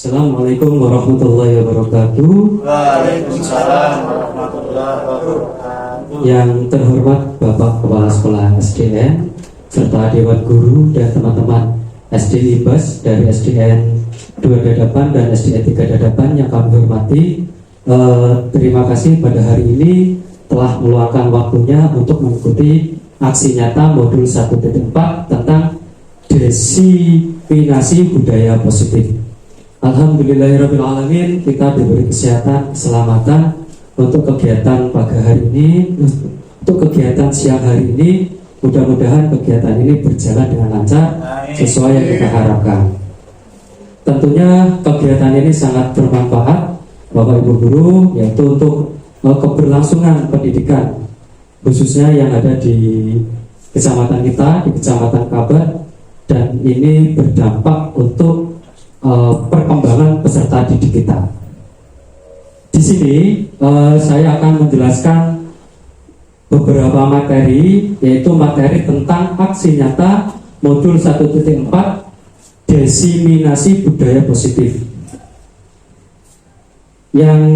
Assalamualaikum warahmatullahi wabarakatuh. Waalaikumsalam warahmatullahi wabarakatuh. Yang terhormat Bapak Kepala Sekolah SDN serta Dewan Guru dan teman-teman SD Ibas dari SDN 2 Dadapan dan SDN 3 Dadapan yang kami hormati, terima kasih pada hari ini telah meluangkan waktunya untuk mengikuti aksi nyata modul 1.4 tentang diseminasi budaya positif. Alhamdulillahirrahmanirrahim, kita diberi kesehatan, keselamatan untuk kegiatan pagi hari ini, untuk kegiatan siang hari ini. Mudah-mudahan kegiatan ini berjalan dengan lancar sesuai yang kita harapkan. Tentunya kegiatan ini sangat bermanfaat Bapak Ibu Guru, yaitu untuk keberlangsungan pendidikan khususnya yang ada di kecamatan kita, di Kecamatan Kabat, dan ini berdampak untuk perkembangan peserta didik kita. Di sini saya akan menjelaskan beberapa materi, yaitu materi tentang aksi nyata modul 1.4 diseminasi budaya positif. Yang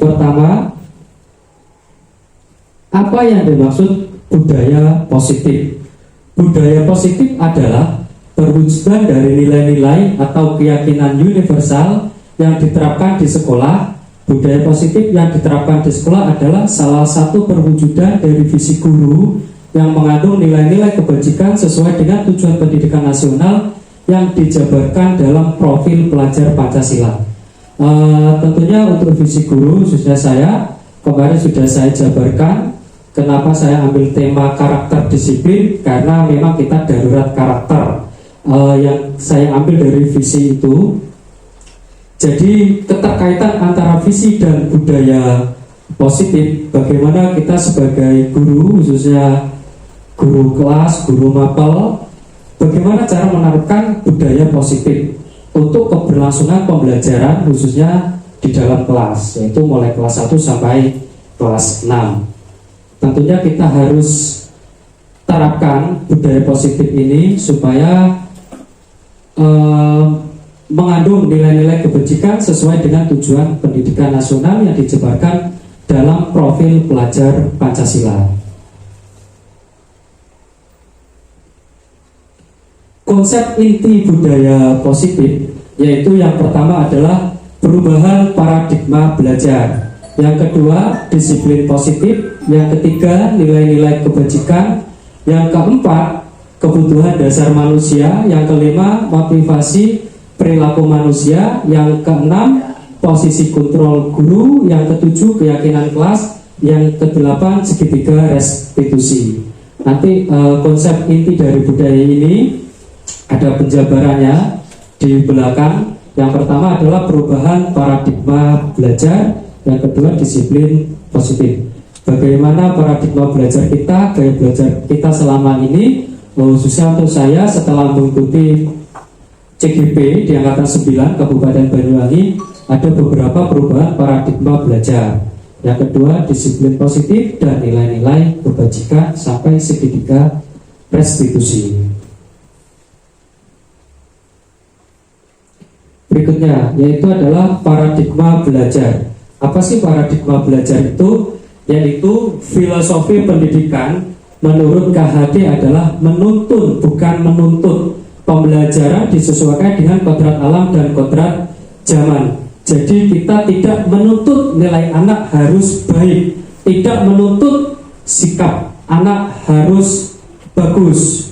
pertama, apa yang dimaksud budaya positif? Budaya positif adalah perwujudan dari nilai-nilai atau keyakinan universal yang diterapkan di sekolah. Budaya positif yang diterapkan di sekolah adalah salah satu perwujudan dari visi guru yang mengandung nilai-nilai kebajikan sesuai dengan tujuan pendidikan nasional yang dijabarkan dalam profil pelajar Pancasila. Tentunya untuk visi guru, khususnya saya, kemarin sudah saya jabarkan. Kenapa saya ambil tema karakter disiplin? Karena memang kita darurat karakter. Yang saya ambil dari visi itu, jadi keterkaitan antara visi dan budaya positif, bagaimana kita sebagai guru, khususnya guru kelas, guru mapel, bagaimana cara menerapkan budaya positif untuk keberlangsungan pembelajaran khususnya di dalam kelas, yaitu mulai kelas 1 sampai kelas 6. Tentunya kita harus terapkan budaya positif ini supaya mengandung nilai-nilai kebajikan sesuai dengan tujuan pendidikan nasional yang dijabarkan dalam profil pelajar Pancasila. Konsep inti budaya positif yaitu yang pertama adalah perubahan paradigma belajar, yang kedua disiplin positif, yang ketiga nilai-nilai kebajikan, yang keempat kebutuhan dasar manusia, yang kelima motivasi perilaku manusia, yang keenam posisi kontrol guru, yang ketujuh keyakinan kelas, yang kedelapan segitiga restitusi. Nanti konsep inti dari budaya ini ada penjabarannya di belakang. Yang pertama adalah perubahan paradigma belajar, yang kedua disiplin positif. Bagaimana paradigma belajar kita, gaya belajar kita selama ini, khususnya untuk saya setelah mengikuti CGP di Angkatan 9 Kabupaten Banyuwangi, ada beberapa perubahan paradigma belajar. Yang kedua disiplin positif dan nilai-nilai kebajikan sampai segitiga restitusi. Berikutnya yaitu adalah paradigma belajar. Apa sih paradigma belajar itu? Yaitu filosofi pendidikan menurut KHD adalah menuntun, bukan menuntut. Pembelajaran disesuaikan dengan kodrat alam dan kodrat zaman. Jadi kita tidak menuntut nilai anak harus baik, tidak menuntut sikap anak harus bagus.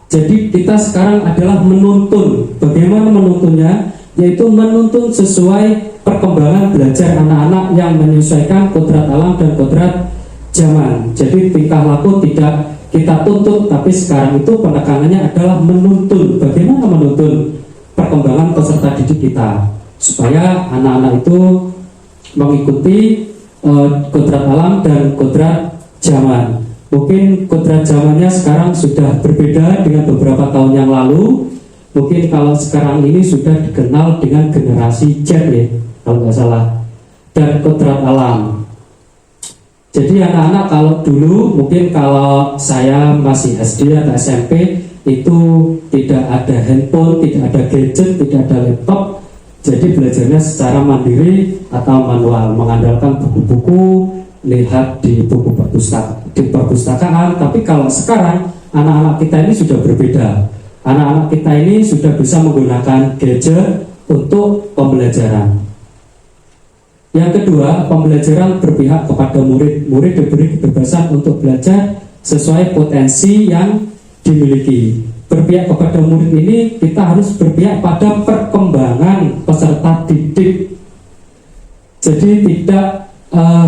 Jadi kita sekarang adalah menuntun. Bagaimana menuntunnya? Yaitu menuntun sesuai perkembangan belajar anak-anak yang menyesuaikan kodrat alam dan kodrat zaman. Jadi tingkah laku tidak kita tuntut, tapi sekarang itu penekanannya adalah menuntun. Bagaimana menuntun perkembangan peserta didik kita supaya anak-anak itu mengikuti kodrat alam dan kodrat zaman. Mungkin kodrat zamannya sekarang sudah berbeda dengan beberapa tahun yang lalu. Mungkin kalau sekarang ini sudah dikenal dengan generasi Z ya, kalau nggak salah, dan kodrat alam. Jadi anak-anak kalau dulu, mungkin kalau saya masih SD atau SMP, itu tidak ada handphone, tidak ada gadget, tidak ada laptop. Jadi belajarnya secara mandiri atau manual, mengandalkan buku-buku, lihat di buku perpustakaan. Tapi kalau sekarang anak-anak kita ini sudah berbeda. Anak-anak kita ini sudah bisa menggunakan gadget untuk pembelajaran. Yang kedua, pembelajaran berpihak kepada murid. Murid diberi kebebasan untuk belajar sesuai potensi yang dimiliki. Berpihak kepada murid ini, kita harus berpihak pada perkembangan peserta didik. Jadi tidak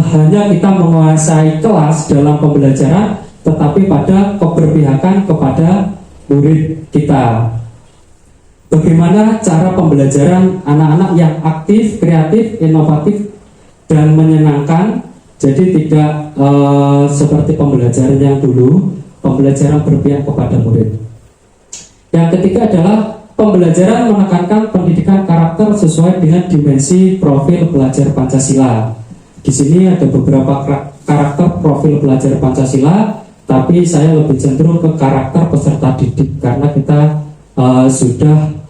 hanya kita menguasai kelas dalam pembelajaran, tetapi pada keberpihakan kepada murid kita. Bagaimana cara pembelajaran anak-anak yang aktif, kreatif, inovatif, dan menyenangkan. Jadi tidak seperti pembelajaran yang dulu, pembelajaran berpihak kepada murid. Yang ketiga adalah pembelajaran menekankan pendidikan karakter sesuai dengan dimensi profil pelajar Pancasila. Di sini ada beberapa karakter profil pelajar Pancasila, tapi saya lebih cenderung ke karakter peserta didik karena kita sudah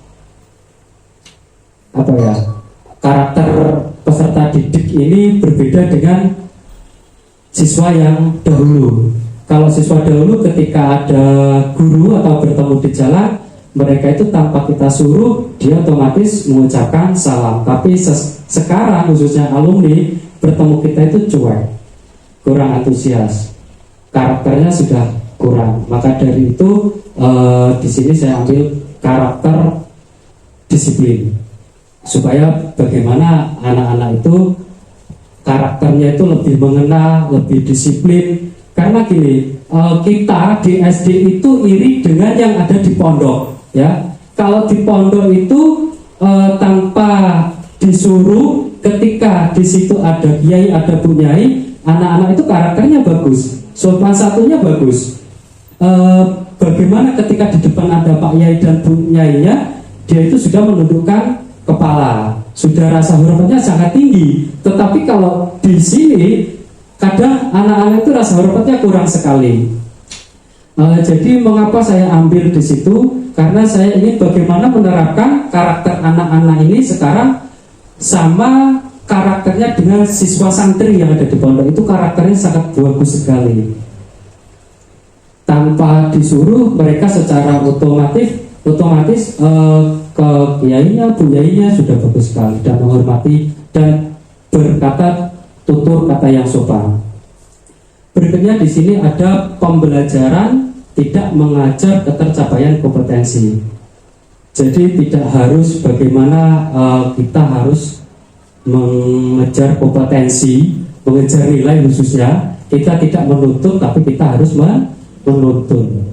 karakter peserta didik ini berbeda dengan siswa yang dahulu. Kalau siswa dahulu ketika ada guru atau bertemu di jalan, mereka itu tanpa kita suruh dia otomatis mengucapkan salam. Tapi sekarang khususnya alumni bertemu kita itu cuek, kurang antusias, karakternya sudah kurang. Maka dari itu di sini saya ambil karakter disiplin, supaya bagaimana anak-anak itu karakternya itu lebih mengena, lebih disiplin. Karena gini, kita di SD itu iri dengan yang ada di pondok, ya. Kalau di pondok itu tanpa disuruh, ketika di situ ada kiai, ada bunyai, anak-anak itu karakternya bagus, sopan satunya bagus. Bagaimana ketika di depan ada Pak Yai dan Bu Nyainya, dia itu sudah menundukkan kepala, sudah rasa hormatnya sangat tinggi. Tetapi kalau di sini kadang anak-anak itu rasa hormatnya kurang sekali. Jadi mengapa saya ambil di situ? Karena saya ingin bagaimana menerapkan karakter anak-anak ini sekarang sama karakternya dengan siswa santri yang ada di pondok. Itu karakternya sangat bagus sekali. Tanpa disuruh, mereka secara otomatis ke kiainya, bunyainya sudah bagus sekali dan menghormati dan berkata tutur kata yang sopan. Berikutnya di sini ada pembelajaran tidak mengajar ketercapaian kompetensi. Jadi tidak harus bagaimana kita harus mengejar kompetensi, mengejar nilai khususnya. Kita tidak menuntut, tapi kita harus menuntun.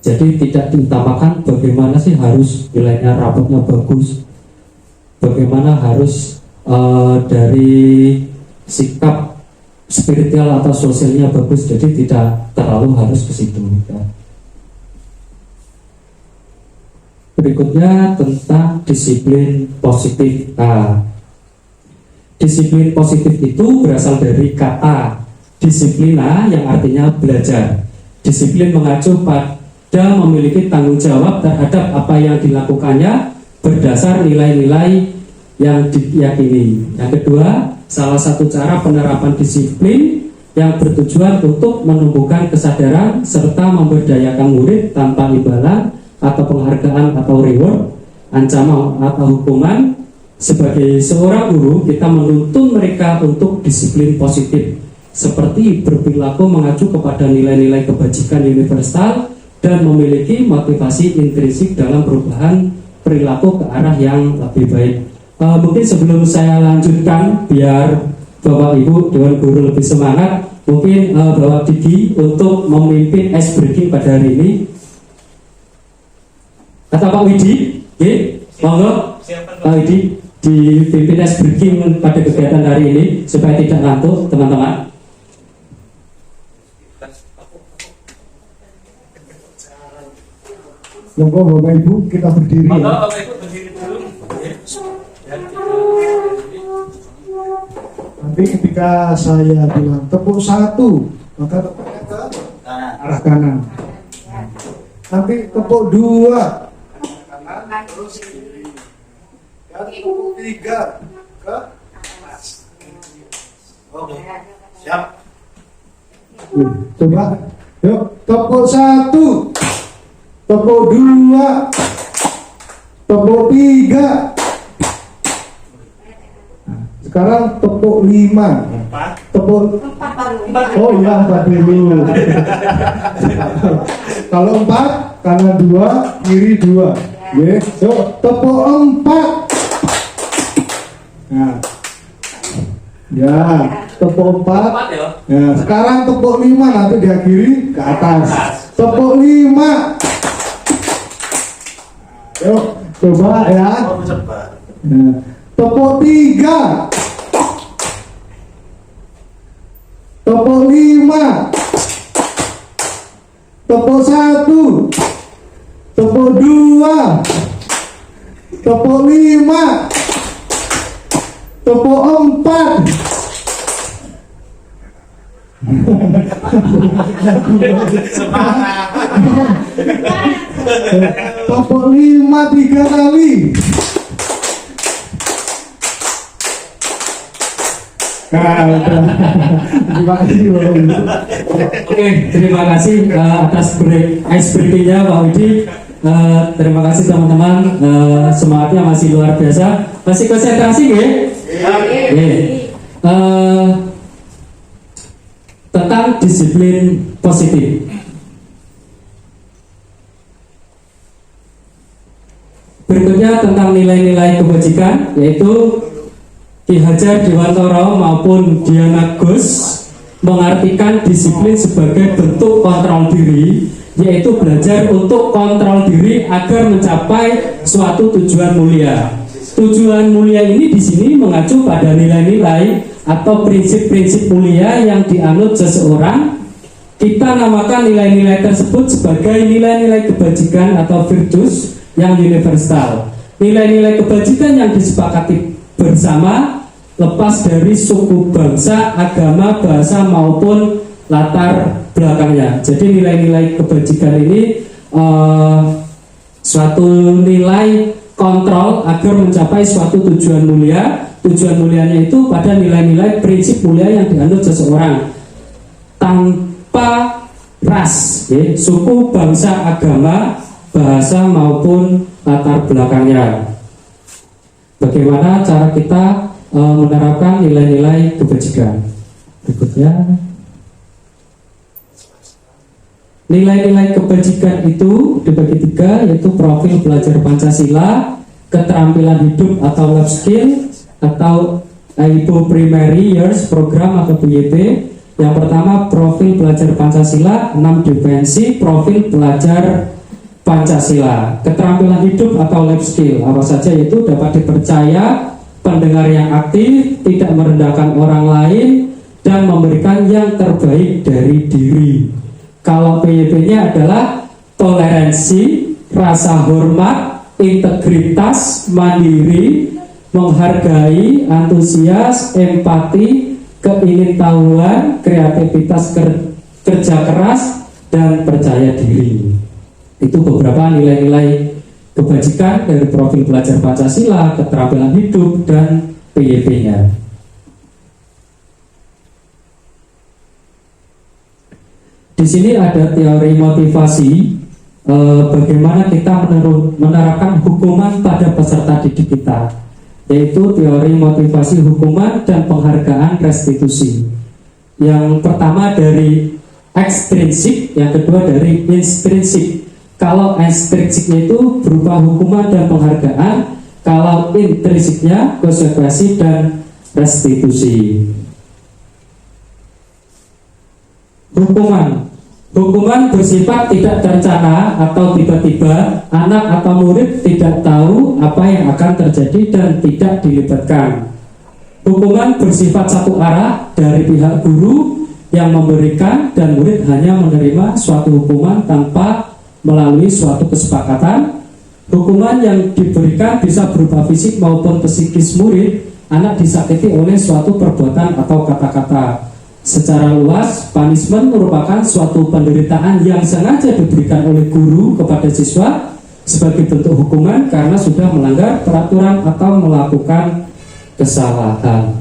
Jadi tidak diutamakan bagaimana sih harus nilainya rapotnya bagus, bagaimana harus dari sikap spiritual atau sosialnya bagus. Jadi tidak terlalu harus ke situ, ya. Berikutnya tentang disiplin positif. Disiplin positif itu berasal dari kata disiplina yang artinya belajar. Disiplin mengacu pada memiliki tanggung jawab terhadap apa yang dilakukannya berdasar nilai-nilai yang diyakini. Yang kedua, salah satu cara penerapan disiplin yang bertujuan untuk menumbuhkan kesadaran serta memberdayakan murid tanpa imbalan atau penghargaan atau reward, ancaman atau hukuman. Sebagai seorang guru, kita menuntun mereka untuk disiplin positif, seperti berperilaku mengacu kepada nilai-nilai kebajikan universal dan memiliki motivasi intrinsik dalam perubahan perilaku ke arah yang lebih baik. Mungkin sebelum saya lanjutkan, biar Bapak Ibu Dewan Guru lebih semangat, mungkin Bapak Diki untuk memimpin ice breaking pada hari ini. Kata Pak Widi, monggo Pak Widi dipimpin ice breaking pada kegiatan hari ini supaya tidak ngantuk, teman-teman. Monggo Bapak Ibu kita berdiri. Monggo Bapak Ibu berdiri dulu. Nanti ketika saya bilang tepuk satu, maka tepuknya ke arah kanan. Nanti tepuk 2 kanan terus kiri. Ya, tepuk 3 ke atas. Oke. Siap. Coba. Yuk, tepuk 1. Tepuk 2. Tepuk 3. Sekarang tepuk 5. Tepuk 4. Oh iya, 4 dulu. Kalau 4, kanan 2, kiri 2. Yuk, tepuk 4. Nah. Ya, tepuk 4. Ya, sekarang tepuk 5, nanti diakhiri ke atas. Tepuk 5. Yuk, coba ya. Nah, tepuk 3. Tepuk 5. Tepuk 1. Tepuk 2. Tepuk 5. Tepuk 4. Tepuk 5 3 kali. Terima kasih Pak Widi. Oke, terima kasih atas ice breaking-nya Pak Widi. Terima kasih teman-teman, semangatnya masih luar biasa. Masih konsentrasi ya? Tentang disiplin positif. Berikutnya tentang nilai-nilai kebajikan, yaitu Ki Hajar Dewantara maupun Diana Gus mengartikan disiplin sebagai bentuk kontrol diri, yaitu belajar untuk kontrol diri agar mencapai suatu tujuan mulia. Tujuan mulia ini di sini mengacu pada nilai-nilai atau prinsip-prinsip mulia yang dianut seseorang. Kita namakan nilai-nilai tersebut sebagai nilai-nilai kebajikan atau virtus yang universal. Nilai-nilai kebajikan yang disepakati bersama lepas dari suku, bangsa, agama, bahasa maupun latar belakangnya. Jadi nilai-nilai kebajikan ini suatu nilai kontrol agar mencapai suatu tujuan mulia. Tujuan mulianya itu pada nilai-nilai prinsip mulia yang dianut seseorang tanpa ras, ya, suku, bangsa, agama, bahasa maupun latar belakangnya. Bagaimana cara kita menerapkan nilai-nilai kebajikan? Berikutnya, nilai-nilai kebajikan itu dibagi 3, yaitu profil belajar Pancasila, keterampilan hidup atau life skill, atau IPO Primary Years Program atau PYP. Yang pertama, profil belajar Pancasila, 6 dimensi profil belajar Pancasila. Keterampilan hidup atau life skill apa saja, yaitu dapat dipercaya, pendengar yang aktif, tidak merendahkan orang lain, dan memberikan yang terbaik dari diri. Kalau PYP-nya adalah toleransi, rasa hormat, integritas, mandiri, menghargai, antusias, empati, keingintahuan, kreativitas, kerja keras, dan percaya diri. Itu beberapa nilai-nilai kebajikan dari profil belajar Pancasila, keterampilan hidup, dan PYP-nya. Di sini ada teori motivasi, bagaimana kita menerapkan hukuman pada peserta didik kita, yaitu teori motivasi hukuman dan penghargaan restitusi. Yang pertama dari ekstrinsik, yang kedua dari intrinsik. Kalau ekstrinsiknya itu berupa hukuman dan penghargaan, kalau intrinsiknya konsekuensi dan restitusi. Hukuman bersifat tidak terencana atau tiba-tiba. Anak atau murid tidak tahu apa yang akan terjadi dan tidak dilibatkan. Hukuman bersifat satu arah dari pihak guru yang memberikan, dan murid hanya menerima suatu hukuman tanpa melalui suatu kesepakatan. Hukuman yang diberikan bisa berupa fisik maupun psikis murid. Anak disakiti oleh suatu perbuatan atau kata-kata. Secara luas, punishment merupakan suatu penderitaan yang sengaja diberikan oleh guru kepada siswa sebagai bentuk hukuman karena sudah melanggar peraturan atau melakukan kesalahan.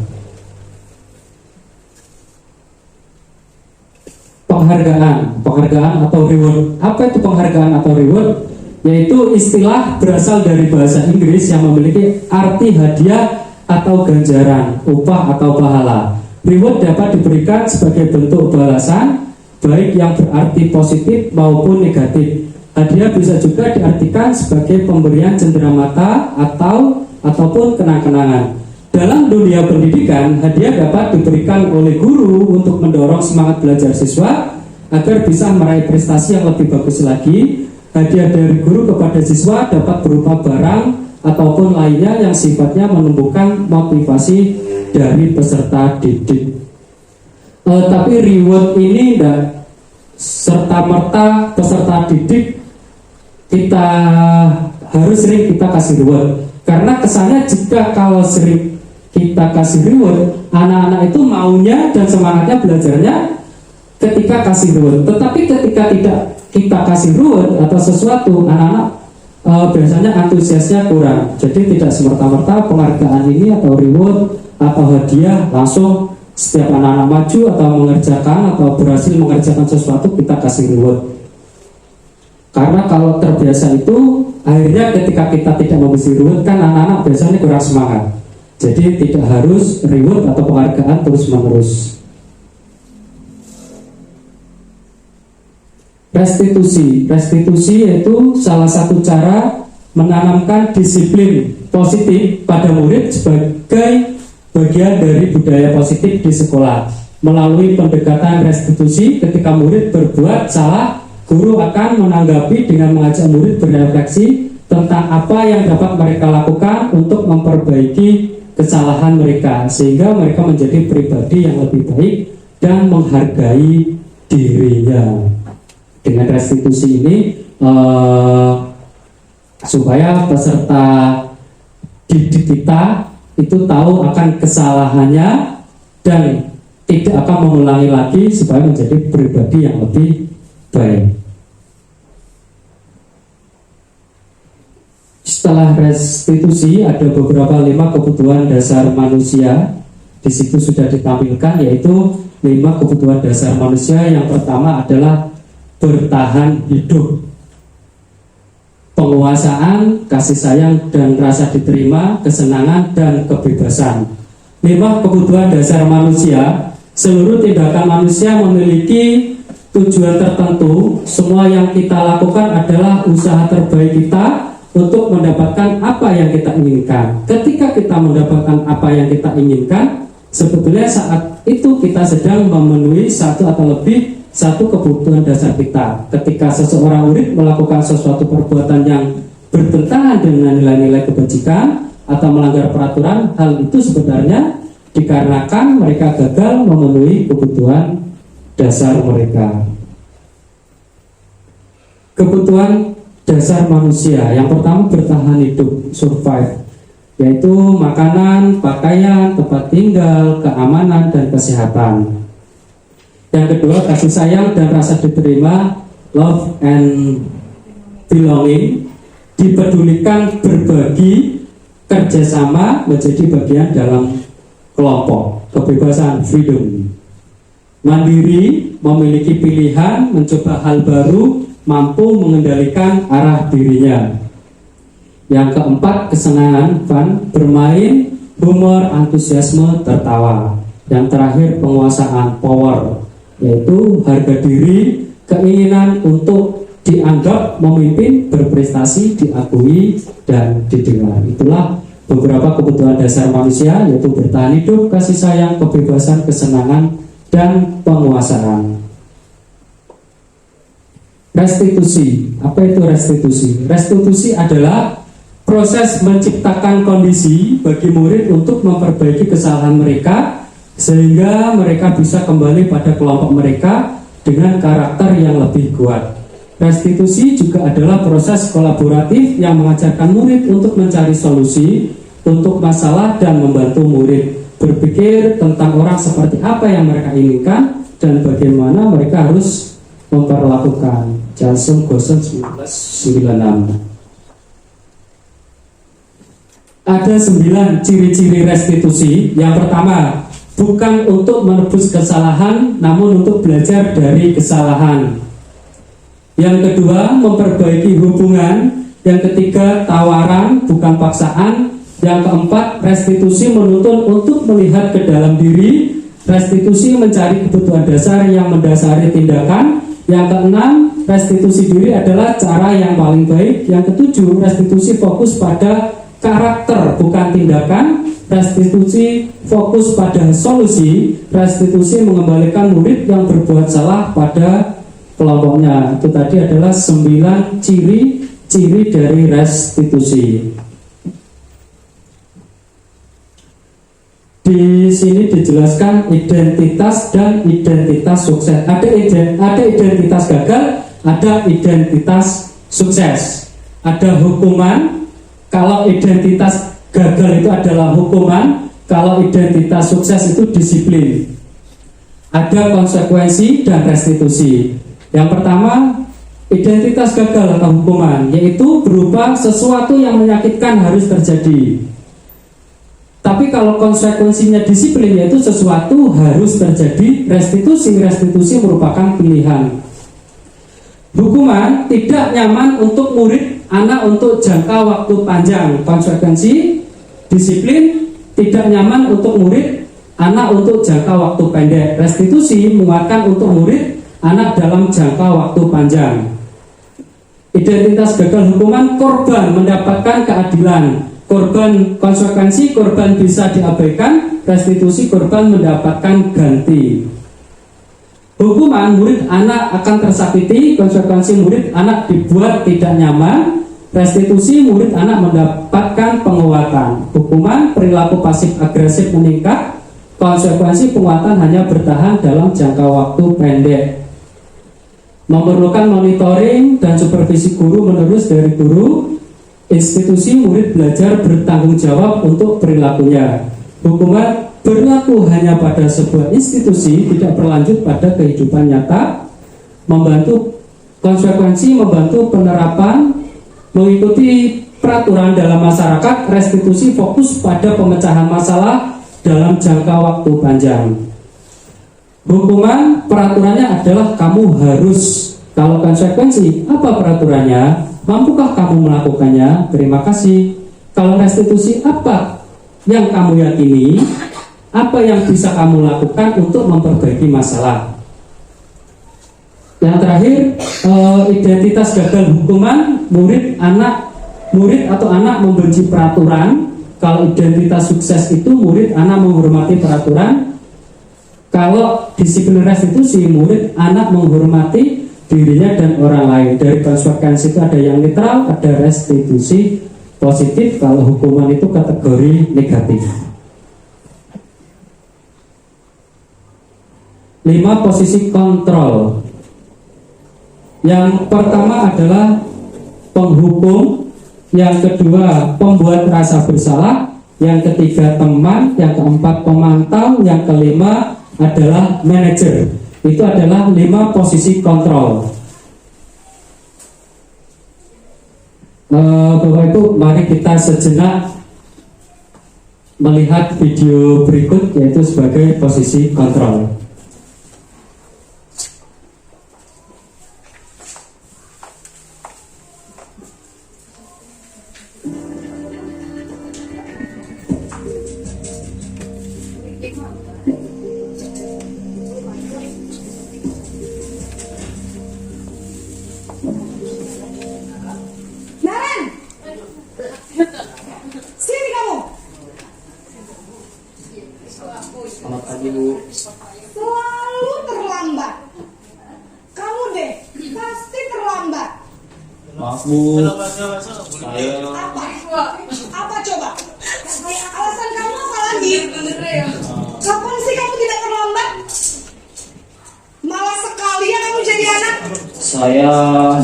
Penghargaan atau reward. Apa itu penghargaan atau reward? Yaitu istilah berasal dari bahasa Inggris yang memiliki arti hadiah atau ganjaran, upah atau pahala. Reward dapat diberikan sebagai bentuk balasan, baik yang berarti positif maupun negatif. Hadiah bisa juga diartikan sebagai pemberian cenderamata ataupun kenang-kenangan. Dalam dunia pendidikan, hadiah dapat diberikan oleh guru untuk mendorong semangat belajar siswa agar bisa meraih prestasi yang lebih bagus lagi. Hadiah dari guru kepada siswa dapat berupa barang ataupun lainnya yang sifatnya menumbuhkan motivasi dari peserta didik. Tapi reward ini tidak serta-merta peserta didik kita harus sering kita kasih reward, karena kesannya jika kalau sering kita kasih reward, anak-anak itu maunya dan semangatnya belajarnya ketika kasih reward. Tetapi ketika tidak kita kasih reward atau sesuatu, anak-anak biasanya antusiasnya kurang. Jadi tidak semerta-merta penghargaan ini atau reward atau hadiah langsung setiap anak-anak maju atau mengerjakan atau berhasil mengerjakan sesuatu kita kasih reward. Karena kalau terbiasa itu akhirnya ketika kita tidak memberi reward kan anak-anak biasanya kurang semangat. Jadi tidak harus reward atau penghargaan terus-menerus. Restitusi yaitu salah satu cara menanamkan disiplin positif pada murid sebagai bagian dari budaya positif di sekolah. Melalui pendekatan restitusi, ketika murid berbuat salah, guru akan menanggapi dengan mengajak murid berefleksi tentang apa yang dapat mereka lakukan untuk memperbaiki kesalahan mereka, sehingga mereka menjadi pribadi yang lebih baik dan menghargai dirinya. Dengan restitusi ini supaya peserta didik kita itu tahu akan kesalahannya dan tidak akan mengulangi lagi supaya menjadi pribadi yang lebih baik. Setelah restitusi ada beberapa 5 kebutuhan dasar manusia. Di situ sudah ditampilkan, yaitu 5 kebutuhan dasar manusia. Yang pertama adalah bertahan hidup, penguasaan, kasih sayang dan rasa diterima, kesenangan dan kebebasan. 5 kebutuhan dasar manusia. Seluruh tindakan manusia memiliki tujuan tertentu. Semua yang kita lakukan adalah usaha terbaik kita untuk mendapatkan apa yang kita inginkan. Ketika kita mendapatkan apa yang kita inginkan, sebetulnya saat itu kita sedang memenuhi satu kebutuhan dasar kita. Ketika seseorang murid melakukan sesuatu perbuatan yang bertentangan dengan nilai-nilai kebajikan atau melanggar peraturan, hal itu sebenarnya dikarenakan mereka gagal memenuhi kebutuhan dasar mereka. Kebutuhan dasar manusia yang pertama bertahan hidup, survive, yaitu makanan, pakaian, tempat tinggal, keamanan dan kesehatan. Yang kedua, kasih sayang dan rasa diterima, love and belonging, dipedulikan, berbagi, kerjasama, menjadi bagian dalam kelompok, kebebasan, freedom, mandiri, memiliki pilihan, mencoba hal baru, mampu mengendalikan arah dirinya. Yang keempat, kesenangan, fun, bermain, humor, antusiasme, tertawa. Yang terakhir, penguasaan, power, yaitu harga diri, keinginan untuk dianggap memimpin, berprestasi, diakui, dan didengar. Itulah beberapa kebutuhan dasar manusia, yaitu bertahan hidup, kasih sayang, kebebasan, kesenangan, dan penguasaan. Restitusi. Apa itu restitusi? Restitusi adalah proses menciptakan kondisi bagi murid untuk memperbaiki kesalahan mereka sehingga mereka bisa kembali pada kelompok mereka dengan karakter yang lebih kuat. Restitusi juga adalah proses kolaboratif yang mengajarkan murid untuk mencari solusi untuk masalah dan membantu murid berpikir tentang orang seperti apa yang mereka inginkan dan bagaimana mereka harus memperlakukan. Jason Gosen 1996. Ada 9 ciri-ciri restitusi. Yang pertama, bukan untuk menebus kesalahan, namun untuk belajar dari kesalahan. Yang kedua, memperbaiki hubungan. Yang ketiga, tawaran, bukan paksaan. Yang keempat, restitusi menuntun untuk melihat ke dalam diri. Restitusi mencari kebutuhan dasar yang mendasari tindakan. Yang keenam, restitusi diri adalah cara yang paling baik. Yang ketujuh, restitusi fokus pada karakter bukan tindakan. Restitusi fokus pada solusi. Restitusi mengembalikan murid yang berbuat salah pada kelompoknya. Itu tadi adalah 9 ciri-ciri dari restitusi. Di sini dijelaskan identitas dan identitas sukses. Ada identitas gagal, ada identitas sukses. Ada hukuman. Kalau identitas gagal itu adalah hukuman, kalau identitas sukses itu disiplin. Ada konsekuensi dan restitusi. Yang pertama, identitas gagal atau hukuman, yaitu berupa sesuatu yang menyakitkan harus terjadi. Tapi kalau konsekuensinya disiplin, yaitu sesuatu harus terjadi. Restitusi merupakan pilihan. Hukuman tidak nyaman untuk murid, anak untuk jangka waktu panjang. Konsekuensi, disiplin tidak nyaman untuk murid, anak untuk jangka waktu pendek. Restitusi menguatkan untuk murid, anak dalam jangka waktu panjang. Identitas gagal hukuman, korban mendapatkan keadilan. Korban konsekuensi, korban bisa diabaikan. Restitusi, korban mendapatkan ganti. Hukuman, murid anak akan tersakiti. Konsekuensi, murid anak dibuat tidak nyaman. Restitusi, murid anak mendapatkan penguatan. Hukuman, perilaku pasif agresif meningkat. Konsekuensi, penguatan hanya bertahan dalam jangka waktu pendek. Memerlukan monitoring dan supervisi guru menerus dari guru. Institusi, murid belajar bertanggung jawab untuk perilakunya. Hukuman, berlaku hanya pada sebuah institusi, tidak berlanjut pada kehidupan nyata. Membantu konsekuensi, membantu penerapan, mengikuti peraturan dalam masyarakat. Restitusi fokus pada pemecahan masalah dalam jangka waktu panjang. Hukuman, peraturannya adalah kamu harus. Kalau konsekuensi, apa peraturannya? Mampukah kamu melakukannya? Terima kasih. Kalau restitusi, apa yang kamu yakini? Apa yang bisa kamu lakukan untuk memperbaiki masalah? Yang terakhir, identitas gagal hukuman, murid atau anak membenci peraturan. Kalau identitas sukses itu murid anak menghormati peraturan. Kalau disiplin restitusi, murid anak menghormati dirinya dan orang lain. Dari konsekuensi itu ada yang netral, ada restitusi positif. Kalau hukuman itu kategori negatif. 5 posisi kontrol. Yang pertama adalah penghukum, yang kedua pembuat rasa bersalah, yang ketiga teman, yang keempat pemantau, yang kelima adalah manajer. Itu adalah 5 posisi kontrol. Bapak Ibu, mari kita sejenak melihat video berikut, yaitu sebagai posisi kontrol. Sini kamu. Selamat pagi, Bu. Selalu terlambat. Kamu deh, pasti terlambat. Maaf, Bu. Saya Apa coba? Alasan kamu apa lagi? Kapan sih kamu tidak terlambat? Malas sekali ya kamu jadi anak. Saya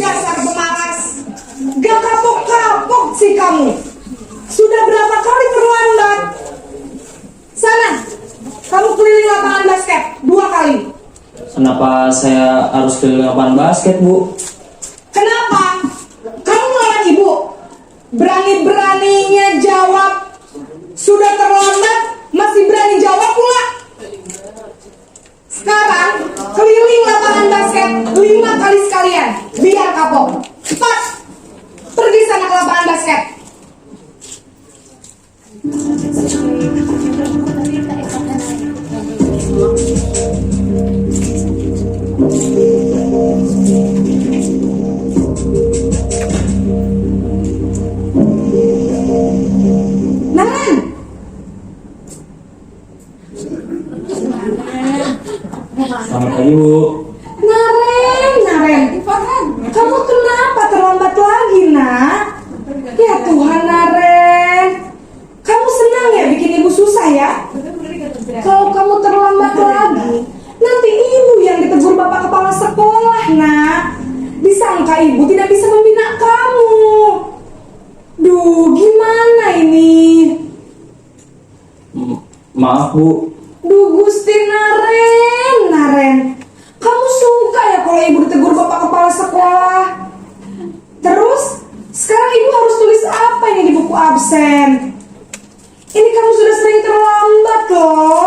Dasar pemalas. Gak kapok-kapok sih kamu. Sudah berapa kali terlambat? Sana, basket 2 kali. Kenapa saya harus keliling lapangan basket, Bu? Kenapa? Kamu melawan ibu? Berani-beraninya jawab. Sudah terlambat, masih berani jawab pula. Sekarang, keliling lapangan basket 5 kali sekalian. Biar kapok. Cepat! Pergi sana ke lapangan basket. Naren! Selamat pagi, Bu. Naren, kamu kenapa terlambat lagi, nak? Ya Tuhan, Naren, kamu senang ya bikin ibu susah ya? Kalau kamu terlambat lagi, nanti ibu yang ditegur bapak kepala sekolah, nak. Disangka ibu tidak bisa membina kamu. Duh, gimana ini? Maaf, Bu. Duh, Gusti Naren, kamu suka ya kalau ibu ditegur bapak kepala sekolah? Terus, sekarang ibu harus tulis apa ini di buku absen? Ini kamu sudah sering terlambat loh.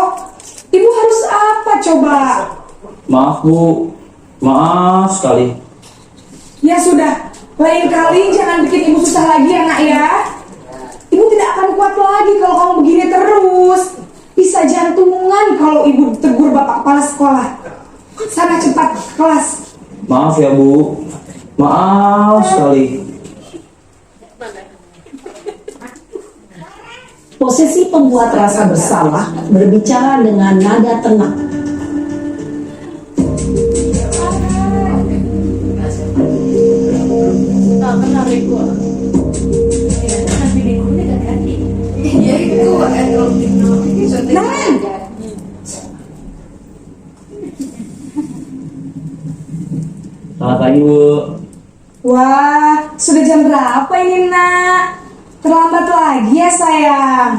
Ibu harus apa coba? Maaf, Bu. Maaf sekali. Ya sudah, lain kali jangan bikin ibu susah lagi ya, nak ya. Ibu tidak akan kuat lagi kalau kamu begini terus. Bisa jantungan kalau ibu tegur bapak kepala sekolah. Sana cepat kelas. Maaf ya, Bu. Maaf sekali. Posesi pembuat rasa bersalah berbicara dengan nada tenang. Naren, Selamat pagi, Bu. wah, sudah jam berapa ini, nak? Terlambat lagi ya, sayang.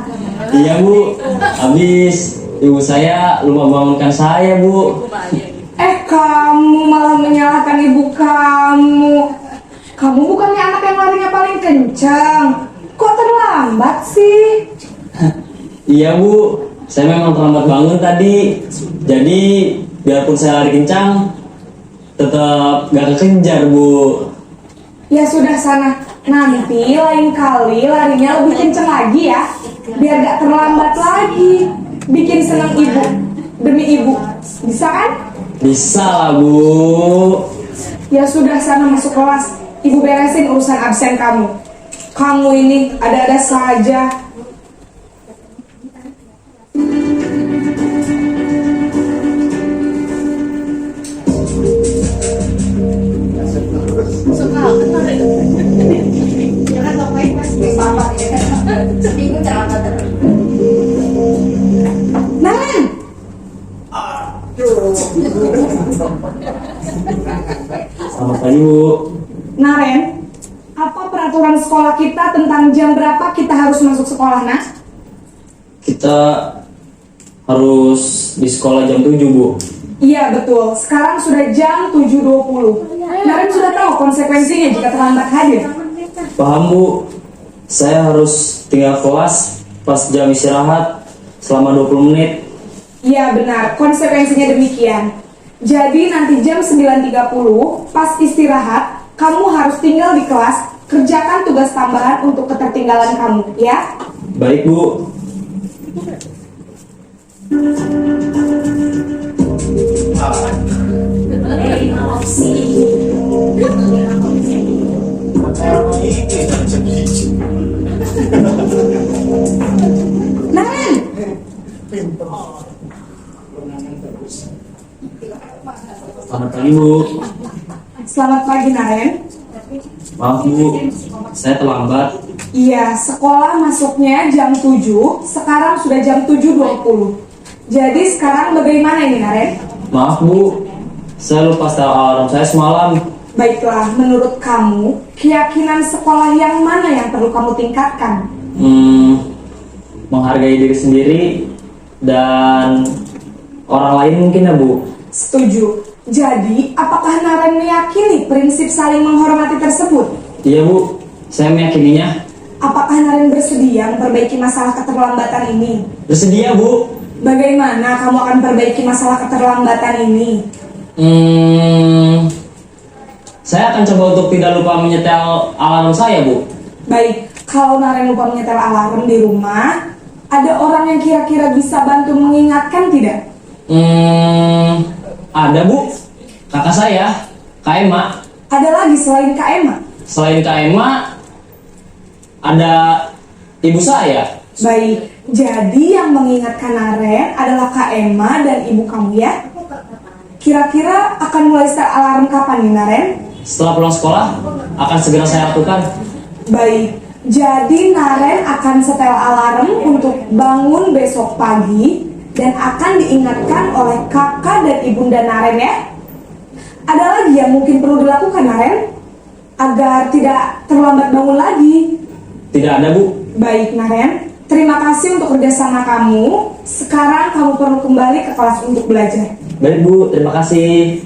Iya, Bu. Habis ibu saya lupa bangunkan saya, Bu. Kamu malah menyalahkan ibu kamu. Kamu bukannya anak yang larinya paling kencang. Kok terlambat sih? Iya, Bu. Saya memang terlambat bangun tadi. Jadi, biarpun saya lari kencang, tetap gak kekejar, Bu. Ya sudah sana. Nanti lain kali larinya lebih kencang lagi ya. Biar gak terlambat lagi. Bikin senang ibu. Demi ibu. Bisa kan? Bisa lah, Bu. Ya sudah sana masuk kelas. Ibu beresin urusan absen kamu. Kamu ini ada-ada saja. Naren, Selamat pagi, Bu. Naren, apa peraturan sekolah kita tentang jam berapa kita harus masuk sekolah, nak? Kita harus di sekolah jam 7, Bu. Iya betul, sekarang sudah jam 7.20. Naren sudah tahu konsekuensinya jika terlambat hadir. Paham, Bu. Saya harus tinggal kelas pas jam istirahat selama 20 menit. Iya benar, konsekuensinya demikian. Jadi nanti jam 9.30 pas istirahat, kamu harus tinggal di kelas, kerjakan tugas tambahan untuk ketertinggalan kamu, ya? Baik, Bu. Naren, Selamat pagi, Bu. selamat pagi Naren. Maaf, Bu. Saya terlambat. Iya, sekolah masuknya jam 7, sekarang sudah jam 7.20. Jadi sekarang bagaimana ini Naren? Maaf, Bu. Saya lupa setel alarm saya semalam. Baiklah, menurut kamu, keyakinan sekolah yang mana yang perlu kamu tingkatkan? Menghargai diri sendiri dan orang lain mungkin ya Bu. Setuju. Jadi, apakah Naren meyakini prinsip saling menghormati tersebut? Iya Bu, saya meyakininya. Apakah Naren bersedia memperbaiki masalah keterlambatan ini? Bersedia Bu. Bagaimana kamu akan perbaiki masalah keterlambatan ini? Saya akan coba untuk tidak lupa menyetel alarm saya Bu. Baik, kalau Naren lupa menyetel alarm di rumah, ada orang yang kira-kira bisa bantu mengingatkan tidak? Ada Bu, kakak saya, Kak Emma. Ada lagi selain Kak Emma? Selain Kak Emma, ada ibu saya. Baik, jadi yang mengingatkan Naren adalah Kak Emma dan ibu kamu ya? Kira-kira akan mulai start alarm kapan nih Naren? Setelah pulang sekolah, akan segera saya lakukan. Baik, jadi Naren akan setel alarm untuk bangun besok pagi dan akan diingatkan oleh kakak dan ibunda Naren ya. Ada lagi yang mungkin perlu dilakukan Naren agar tidak terlambat bangun lagi? Tidak ada Bu. Baik Naren, terima kasih untuk kerjasama kamu. Sekarang kamu perlu kembali ke kelas untuk belajar. Baik Bu, terima kasih.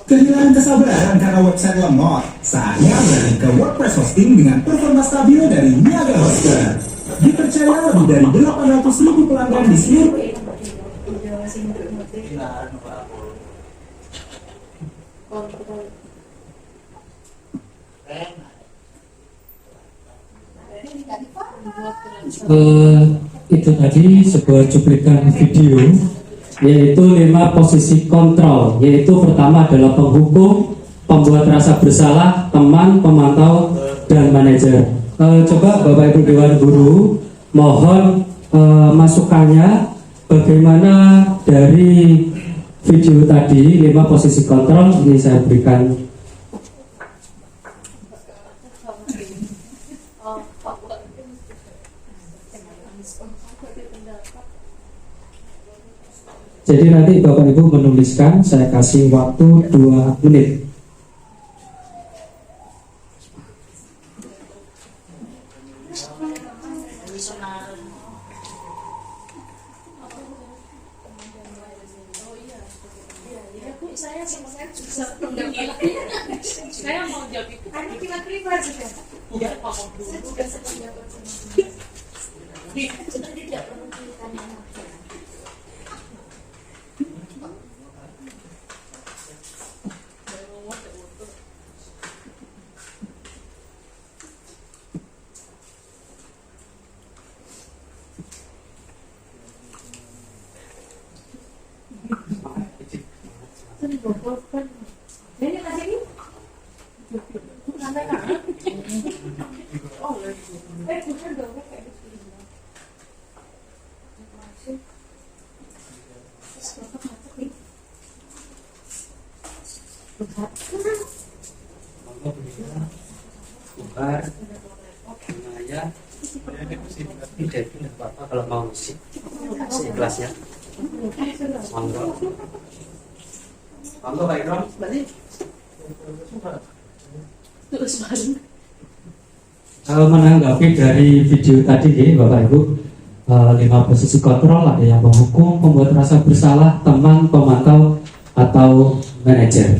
Kehilangan kesabaran karena website lemot? Saatnya beralih ke WordPress hosting dengan performa stabil dari Niaga Hoster. Dipercaya lebih dari 800.000 pelanggan di seluruh Itu tadi sebuah cuplikan video, yaitu 5 posisi kontrol, yaitu pertama adalah penghukum, pembuat rasa bersalah, teman, pemantau, dan manajer. Coba Bapak Ibu Dewan Guru, mohon masukannya bagaimana dari video tadi 5 posisi kontrol ini saya berikan. Jadi nanti Bapak Ibu menuliskan, saya kasih waktu 2 menit. Saya mau jawab itu. Bubar, Maya, tidak apa-apa kalau mau ngisi, seikhlasnya. Monggo. Monggo Pak Ikram. Menanggapi dari video tadi nih Bapak Ibu, 5 posisi kontrol, ada yang menghukum, pembuat rasa bersalah, teman, pemantau, atau manajer.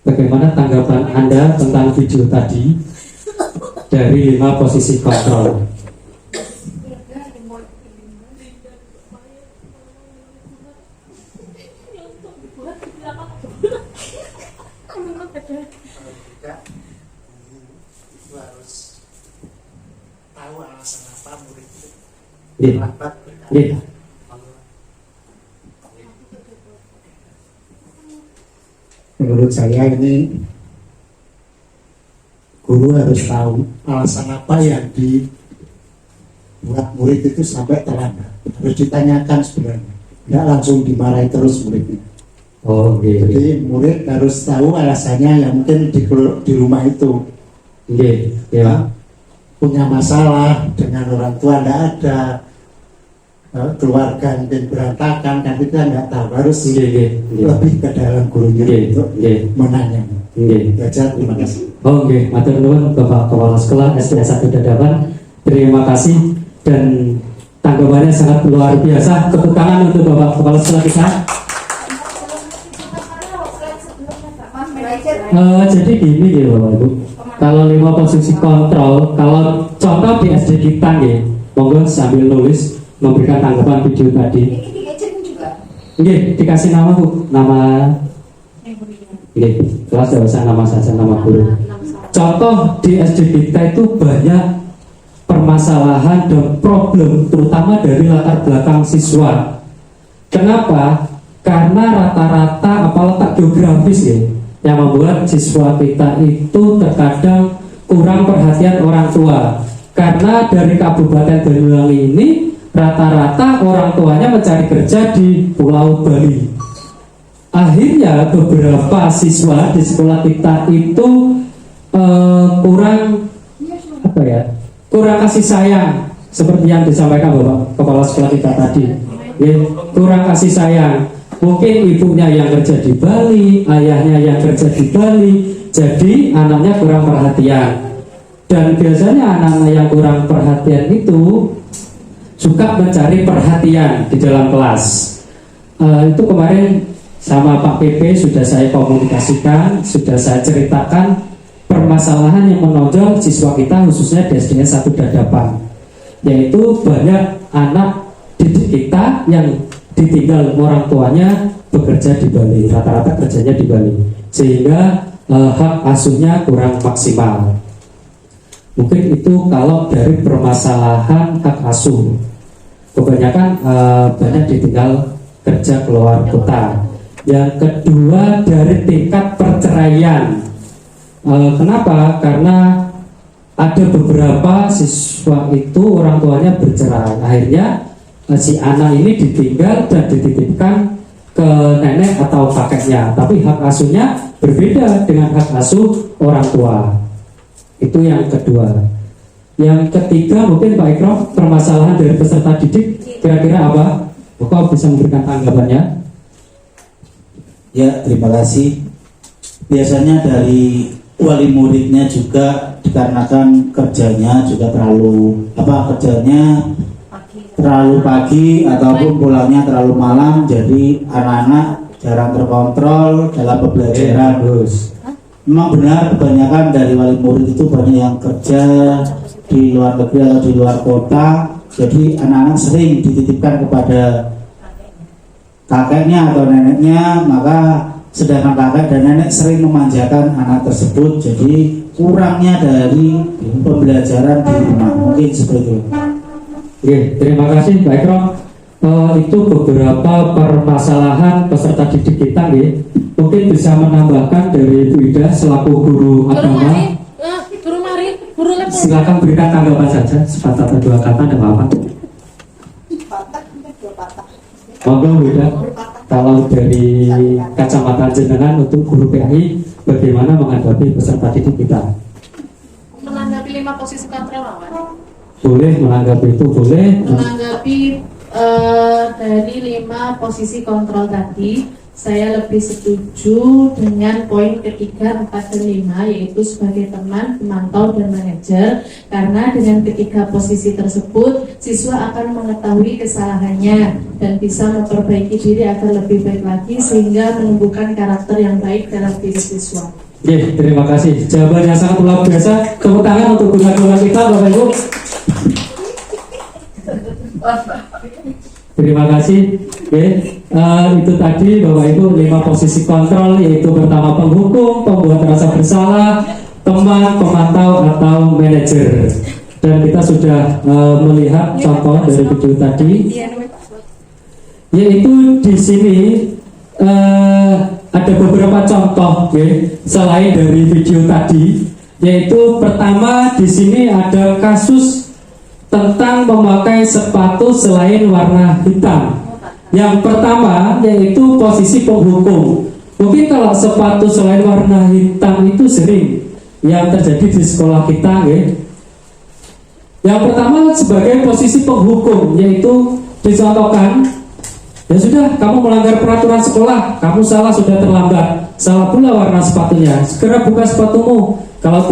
Bagaimana tanggapan Anda tentang video tadi dari 5 posisi kontrol? harus tahu alasan apa murid itu Iya. lambat. Iya. Menurut saya ini guru harus tahu alasan apa yang dibuat murid itu sampai terlambat. Harus ditanyakan sebenarnya, nggak langsung dimarahi terus muridnya. Oh, iya. Jadi murid harus tahu alasannya yang mungkin di rumah itu Iya. Iya. punya masalah dengan orang tua, nggak ada, keluarga mungkin berantakan, kan kita nggak tahu. Harus Iya. Iya. Iya. lebih ke dalam gurunya Iya. untuk Iya. menanya. Iya. Belajar, terima kasih. Oh, oke, matur nuwun Bapak Kepala Sekolah SD 1 Dadapan. Terima kasih dan Tanggapannya sangat luar biasa. Tepuk tangan untuk Bapak Kepala Sekolah kita. Jadi gini ya Bapak Ibu, kalau 5 posisi kontrol, kalau contoh di SD kita ya, monggo sambil nulis memberikan tanggapan video tadi. Oke, dikasih nama Bu, nama kelas gak usah nama saja, nama guru. Contoh di SD kita itu banyak permasalahan dan problem, terutama dari latar belakang siswa. Kenapa? Karena rata-rata apa letak geografis ya, yang membuat siswa kita itu terkadang kurang perhatian orang tua. Karena dari Kabupaten Banyuwangi ini rata-rata orang tuanya mencari kerja di Pulau Bali. Akhirnya beberapa siswa di sekolah kita itu kurang apa ya, kurang kasih sayang seperti yang disampaikan Bapak Kepala Sekolah kita tadi. Ya, kurang kasih sayang. Mungkin ibunya yang kerja di Bali, ayahnya yang kerja di Bali, jadi anaknya kurang perhatian. Dan biasanya anak-anak yang kurang perhatian itu suka mencari perhatian di dalam kelas. Itu kemarin sama Pak PP sudah saya komunikasikan, sudah saya ceritakan permasalahan yang menonjol siswa kita khususnya di SDN 1 Dadapan, yaitu banyak anak didik kita yang ditinggal orang tuanya bekerja di Bali, rata-rata kerjanya di Bali, sehingga hak asuhnya kurang maksimal. Mungkin itu kalau dari permasalahan hak asuh. Kebanyakan banyak ditinggal kerja keluar kota. Yang kedua dari tingkat perceraian. Kenapa? Karena ada beberapa siswa itu orang tuanya bercerai. Akhirnya si anak ini ditinggal dan dititipkan ke nenek atau kakeknya. Tapi hak asuhnya berbeda dengan hak asuh orang tua. Itu yang kedua. Yang ketiga mungkin Pak Ikram, permasalahan dari peserta didik kira-kira apa? Bapak bisa memberikan tanggapannya? Ya, terima kasih. Biasanya dari wali muridnya juga dikarenakan kerjanya juga terlalu pagi ataupun pulangnya terlalu malam, jadi anak-anak jarang terkontrol dalam pembelajaran. Memang benar kebanyakan dari wali murid itu banyak yang kerja di luar negeri atau di luar kota, jadi anak-anak sering dititipkan kepada kakeknya atau neneknya, maka sedangkan kakek dan nenek sering memanjakan anak tersebut, jadi kurangnya dari pembelajaran di rumah. Mungkin seperti itu. Oke, terima kasih Pak Ikram. Itu beberapa permasalahan peserta didik kita nih. Mungkin bisa menambahkan dari Bu Ida selaku guru agama. Silakan berikan tanggapan saja, sepatah atau 2 kata, ada apa? Monggo Bu Ida, kalau dari kacamata jenengan untuk guru PAI, bagaimana menghadapi peserta didik kita? Menanggapi 5 posisi kontrol, Pak. Boleh menanggapi itu, boleh. Menanggapi dari 5 posisi kontrol tadi, saya lebih setuju dengan poin ketiga, 4, dan 5, yaitu sebagai teman, pemantau, dan manajer. Karena dengan ketiga posisi tersebut, siswa akan mengetahui kesalahannya dan bisa memperbaiki diri agar lebih baik lagi, sehingga menumbuhkan karakter yang baik dalam diri siswa. Oke, terima kasih. Jawabannya sangat luar biasa. Tepuk tangan untuk guru kita, Bapak Ibu. Terima kasih. Oke, itu tadi Bapak Ibu 5 posisi kontrol, yaitu pertama penghukum, pembuat rasa bersalah, teman, pemantau, atau manajer. Dan kita sudah melihat contoh dari video tadi, yaitu di sini ada beberapa contoh, selain dari video tadi, yaitu pertama di sini ada kasus tentang memakai sepatu selain warna hitam. Yang pertama yaitu posisi penghukum. Mungkin kalau sepatu selain warna hitam itu sering yang terjadi di sekolah kita, Yang pertama sebagai posisi penghukum, yaitu dicontohkan, ya sudah, kamu melanggar peraturan sekolah, kamu salah, sudah terlambat, salah pula warna sepatunya, segera buka sepatumu. Kalau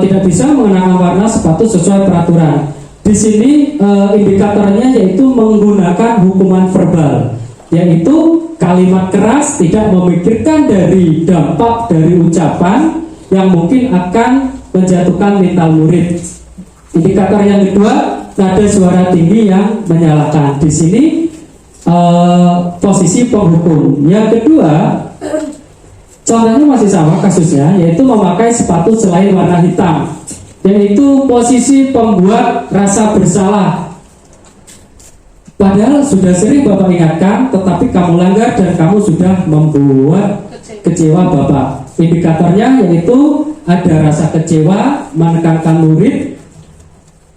tidak bisa mengenakan warna sepatu sesuai peraturan. Di sini indikatornya yaitu menggunakan hukuman verbal, yaitu kalimat keras, tidak memikirkan dari dampak dari ucapan yang mungkin akan menjatuhkan mental murid. Indikator yang kedua, nada suara tinggi yang menyalahkan. Di sini posisi penghukum. Yang kedua, contohnya masih sama kasusnya, yaitu memakai sepatu selain warna hitam, yaitu posisi pembuat rasa bersalah. Padahal sudah sering Bapak ingatkan, tetapi kamu langgar dan kamu sudah membuat kecewa Bapak. Indikatornya yaitu ada rasa kecewa, menekankan murid,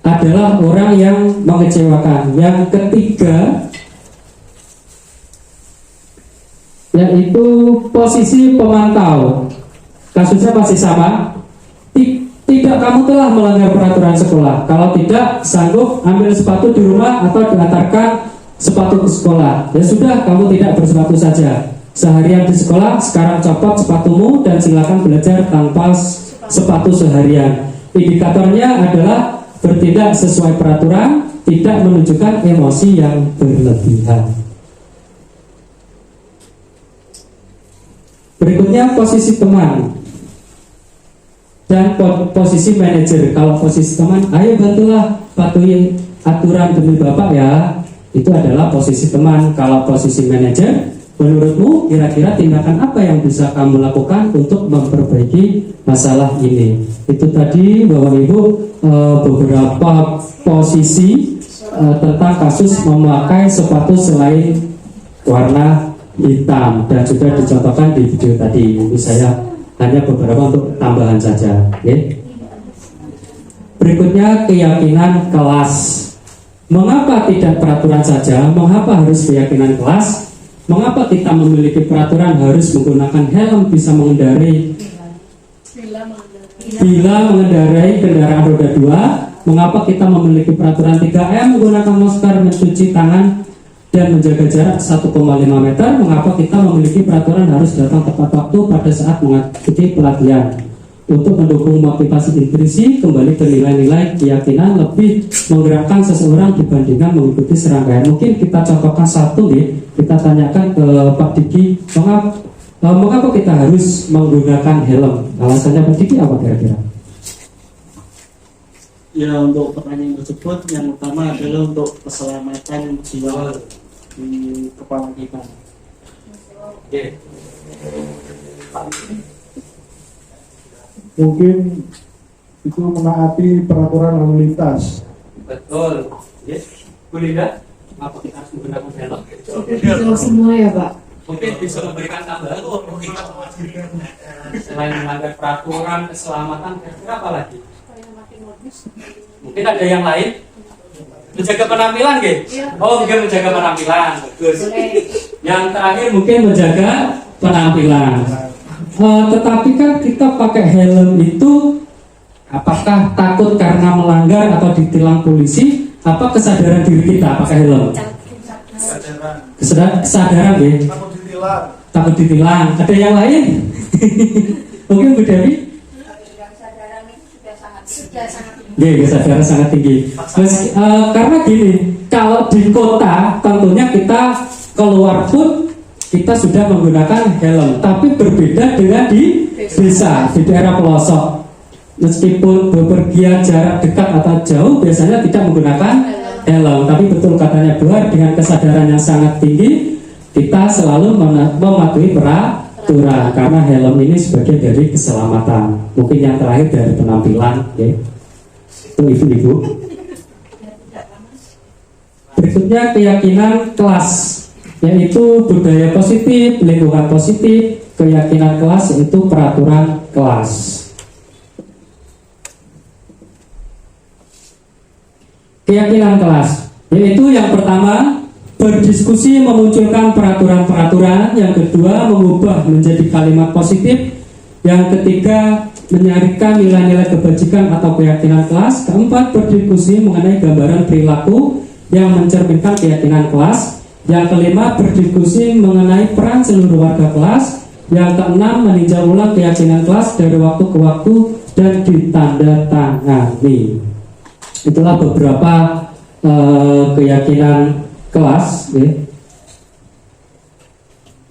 adalah orang yang mengecewakan. Yang ketiga, yaitu posisi pemantau. Kasusnya masih sama. Tidak, kamu telah melanggar peraturan sekolah. Kalau tidak sanggup, ambil sepatu di rumah atau diantarkan sepatu ke sekolah. Ya sudah, kamu tidak bersepatu saja. Seharian di sekolah, sekarang copot sepatumu dan silakan belajar tanpa sepatu seharian. Indikatornya adalah bertindak sesuai peraturan, tidak menunjukkan emosi yang berlebihan. Berikutnya posisi teman dan posisi manajer. Kalau posisi teman, ayo bantulah, patuhi aturan demi Bapak ya. Itu adalah posisi teman. Kalau posisi manajer, menurutmu kira-kira tindakan apa yang bisa kamu lakukan untuk memperbaiki masalah ini? Itu tadi Bapak Ibu beberapa posisi tentang kasus memakai sepatu selain warna hitam, dan sudah dicontohkan di video tadi. Ini saya hanya beberapa untuk tambahan saja. Okay. Berikutnya keyakinan kelas. Mengapa tidak peraturan saja? Mengapa harus keyakinan kelas? Mengapa kita memiliki peraturan harus menggunakan helm bisa mengendarai bila mengendarai kendaraan roda 2? Mengapa kita memiliki peraturan 3M menggunakan masker, mencuci tangan dan menjaga jarak 1,5 meter? Mengapa kita memiliki peraturan harus datang tepat waktu pada saat mengikuti pelatihan? Untuk mendukung motivasi intrisi, kembali ke nilai-nilai keyakinan lebih menggerakkan seseorang dibandingkan mengikuti serangkaian. Mungkin kita contohkan satu nih, kita tanyakan ke Pak Diki, mengapa kita harus menggunakan helm? Alasannya Pak Diki apa kira-kira? Ya, untuk pertanyaan tersebut yang utama adalah untuk keselamatan jiwa di kepala kita. Oke. Mungkin itu menaati peraturan lalu lintas. Betul. Yes. Bu Linda, apa kita harus menggunakan helm? Betul semua ya Pak. Mungkin bisa memberikan tambahan selain melanggar peraturan keselamatan, kira-kira apa lagi? Mungkin ada yang lain? Menjaga penampilan, gitu? Oh, mungkin menjaga penampilan, bagus. Yang terakhir mungkin menjaga penampilan. Tetapi kan kita pakai helm itu, apakah takut karena melanggar atau ditilang polisi? Apa kesadaran diri kita pakai helm? Kesadaran, ya? Takut ditilang. Ada yang lain? Mungkin Bu Dewi? Kesadaran sangat tinggi. Karena gini, kalau di kota tentunya kita keluar pun kita sudah menggunakan helm, tapi berbeda dengan di desa, di daerah pelosok. Meskipun bepergian jarak dekat atau jauh, biasanya tidak menggunakan helm. Tapi betul katanya Buar, dengan kesadaran yang sangat tinggi, kita selalu mematuhi peraturan, karena helm ini sebagai dari keselamatan. Mungkin yang terakhir dari penampilan, ya. Itu ibu-ibu. Berikutnya keyakinan kelas, yaitu budaya positif, lingkungan positif. Keyakinan kelas yaitu peraturan kelas. Keyakinan kelas, yaitu yang pertama berdiskusi memunculkan peraturan-peraturan, yang kedua mengubah menjadi kalimat positif, yang ketiga menyarikan nilai-nilai kebajikan atau keyakinan kelas, keempat berdiskusi mengenai gambaran perilaku yang mencerminkan keyakinan kelas, yang kelima berdiskusi mengenai peran seluruh warga kelas, yang keenam meninjau ulang keyakinan kelas dari waktu ke waktu dan ditandatangani. Itulah beberapa keyakinan kelas, ya.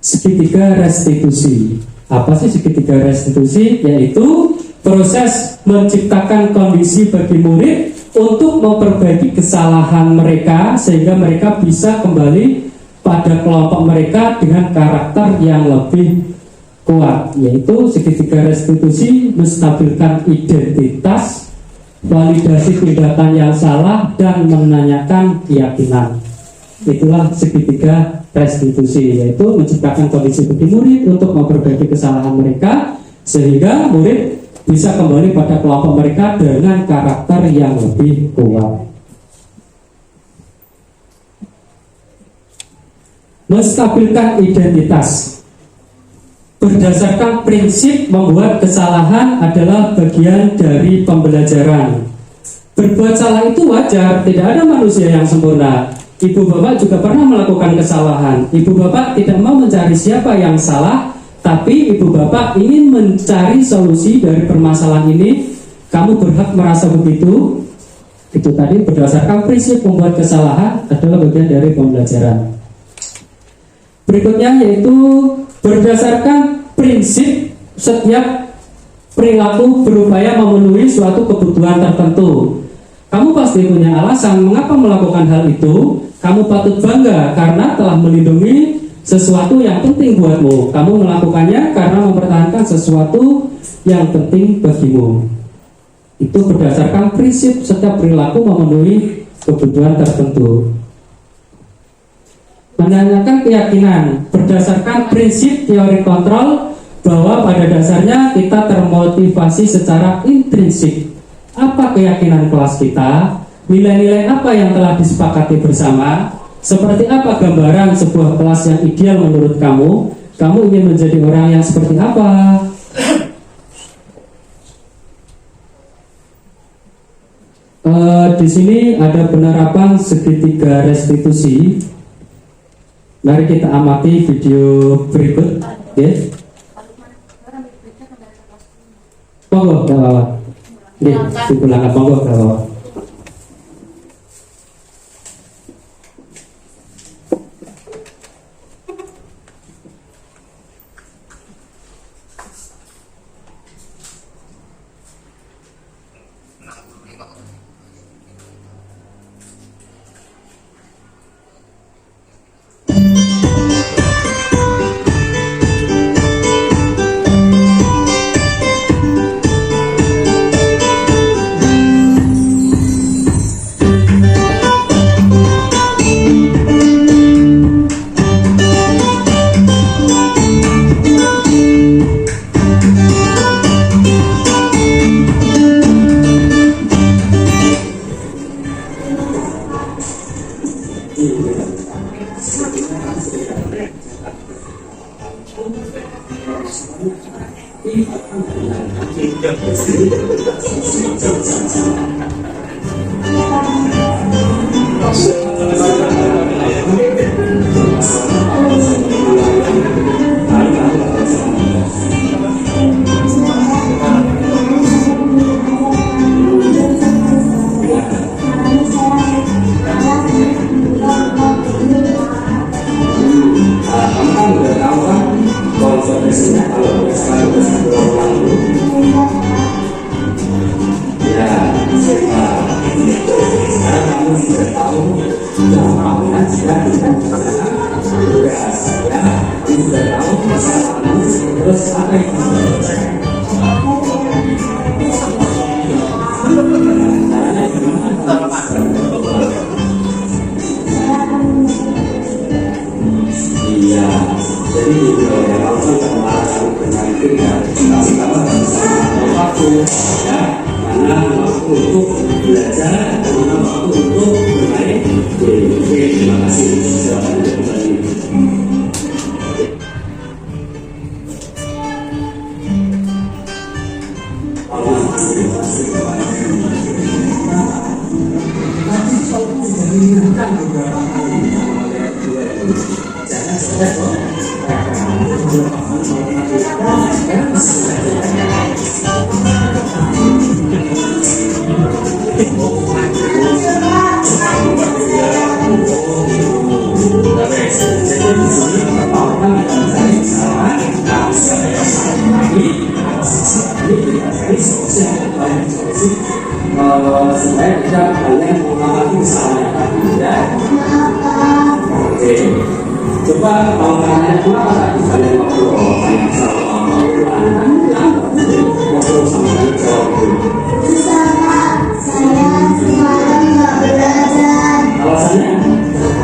Segitiga restitusi. Apa sih segitiga restitusi? Yaitu proses menciptakan kondisi bagi murid untuk memperbaiki kesalahan mereka sehingga mereka bisa kembali pada kelompok mereka dengan karakter yang lebih kuat. Yaitu segitiga restitusi menstabilkan identitas, validasi tindakan yang salah, dan menanyakan keyakinan. Itulah segitiga restitusi, yaitu menciptakan kondisi bagi murid untuk memperbaiki kesalahan mereka sehingga murid bisa kembali pada kelompok mereka dengan karakter yang lebih kuat. Menstabilkan identitas berdasarkan prinsip membuat kesalahan adalah bagian dari pembelajaran. Berbuat salah itu wajar, tidak ada manusia yang sempurna. Ibu bapak juga pernah melakukan kesalahan. Ibu bapak tidak mau mencari siapa yang salah, tapi ibu bapak ingin mencari solusi dari permasalahan ini. Kamu berhak merasa begitu. Itu tadi berdasarkan prinsip membuat kesalahan adalah bagian dari pembelajaran. Berikutnya yaitu berdasarkan prinsip setiap perilaku berupaya memenuhi suatu kebutuhan tertentu. Kamu pasti punya alasan mengapa melakukan hal itu. Kamu patut bangga karena telah melindungi sesuatu yang penting buatmu. Kamu melakukannya karena mempertahankan sesuatu yang penting bagimu. Itu berdasarkan prinsip setiap perilaku memenuhi kebutuhan tertentu. Menanyakan keyakinan berdasarkan prinsip teori kontrol bahwa pada dasarnya kita termotivasi secara intrinsik. Apa keyakinan kelas kita? Nilai-nilai apa yang telah disepakati bersama? Seperti apa gambaran sebuah kelas yang ideal menurut kamu? Kamu ingin menjadi orang yang seperti apa? Di sini ada penerapan segitiga restitusi. Mari kita amati video berikut, ya. Monggo, gak apa-apa. Nih, dipulangkan, monggo, gak apa-apa. Jangan Coba kalau tanya kenapa tadi saya ngobrol yang sama ngobrol sama jawab dulu. Susah Pak, saya semalam nggak belajar. Alasannya?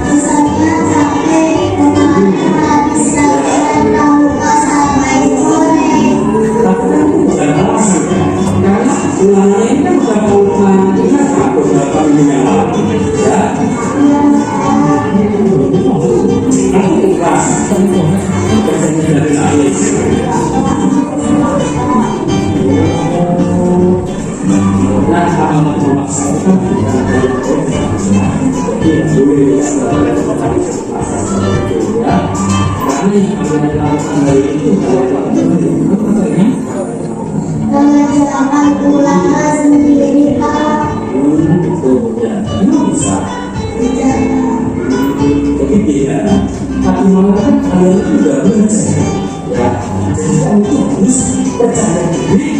Susahnya capek, kemarin habis belajar tahu sampai sore. Tapi kan itu bukan alasan ya. Karena ulangan ini kan sudah mengulangi ingat beberapa minggu yang lalu ya. Aku ikhlas. Dari nangis. Nah, kalau mau memaksakan tidak boleh ya. Karena yang dilakukan dari itu Mengerjakan ulangan sendiri Pak. ya, itu bisa. Tidak. Jadi tidak. Tapi malah kan kalian itu sudah belajar ya. Jadi kamu itu harus percaya diri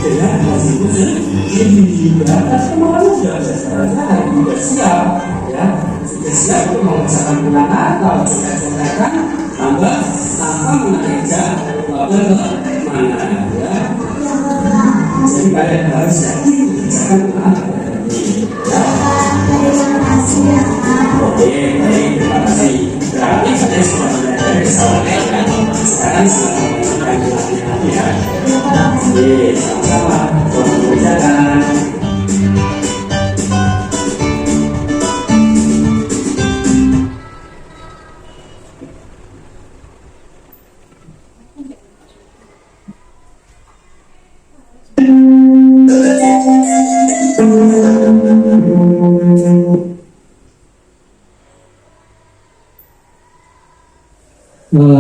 dengan hasil sendiri ya. Tapi kemarin sudah belajar, sudah siap ya. Sudah siap untuk mengerjakan ulangan. Kalau contoh-contohkan tambah tanpa mengeja belajar ke mana ya. Jadi kalian harus yakin mengerjakan ulangan. Terima kasih ya Pak. Oke, baik, terima kasih. Berarti saya sudah belajar kesalahan kan? Sekarang sudah mengerjakan ulangan ya. Oke, sama-sama. Selamat mengerjakan.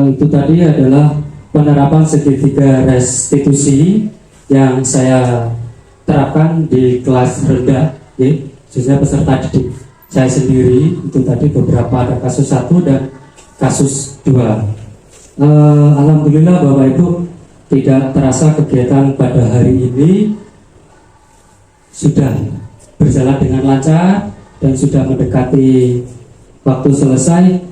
Itu tadi adalah penerapan segitiga restitusi yang saya terapkan di kelas rendah, ya, khususnya peserta didik saya sendiri. Itu tadi beberapa, ada kasus 1 dan kasus 2. Alhamdulillah Bapak Ibu, tidak terasa kegiatan pada hari ini sudah berjalan dengan lancar dan sudah mendekati waktu selesai.